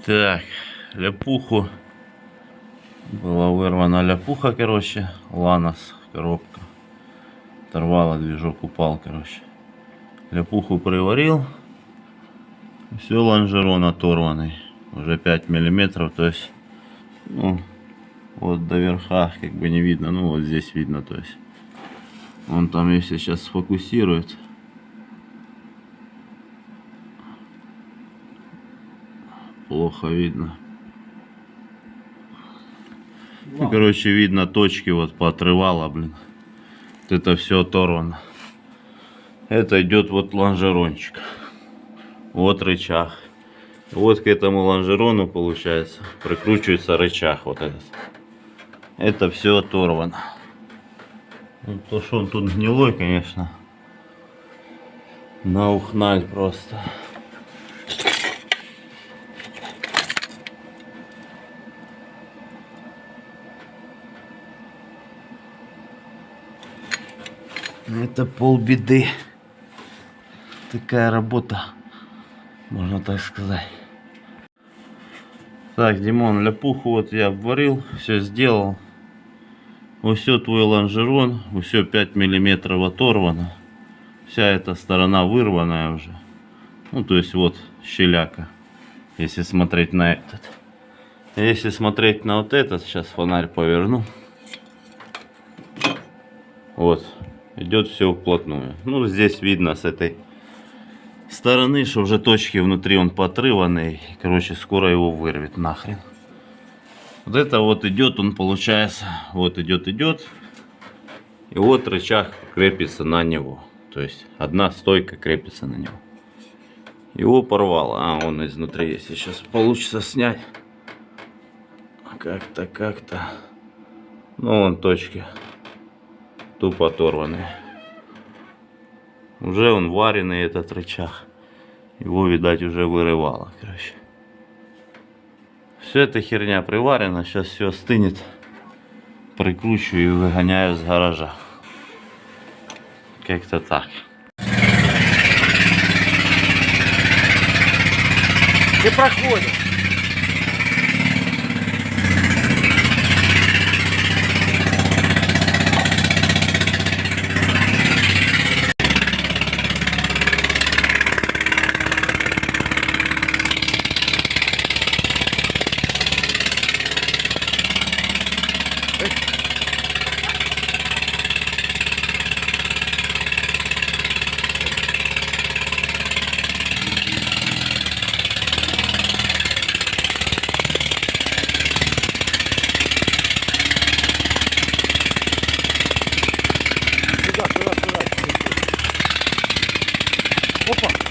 Так, ляпуху. Была вырвана ляпуха, короче. Ланос, коробка. Оторвала, движок упал, короче. Ляпуху приварил. Все, лонжерон оторванный. Уже 5 миллиметров, то есть, ну, вот до верха как бы не видно. Ну, вот здесь видно, то есть. Он там, если сейчас сфокусирует. Плохо видно. Ну, короче, видно точки вот поотрывало, блин. Вот это все оторвано. Это идет вот лонжерончик. Вот рычаг. Вот к этому лонжерону, получается, прикручивается рычаг вот этот. Это все оторвано. Ну, то, что он тут гнилой, конечно. Наухналь просто. Это полбеды. Такая работа, можно так сказать. Так, Димон, ляпуху вот я обварил, все сделал. Вот все, твой лонжерон, все 5 миллиметров оторвано. Вся эта сторона вырванная уже. Ну, то есть вот щеляка, если смотреть на этот. Если смотреть на вот этот, сейчас фонарь поверну. Вот, идет все вплотную. Ну, здесь видно с этой стороны, что уже точки внутри он поотрыванный. Короче, скоро его вырвет нахрен. Вот это вот идет он, получается, вот идет. И вот рычаг крепится на него. То есть одна стойка крепится на него. Его порвало. А, он изнутри, если сейчас получится снять. Как-то. Ну, вон точки. Тупо оторванные. Уже он вареный, этот рычаг. Его, видать, уже вырывало, короче. Все эта херня приварена. Сейчас все остынет. Прикручиваю и выгоняю с гаража. Как-то так. Ты проходишь. Сюда. Опа.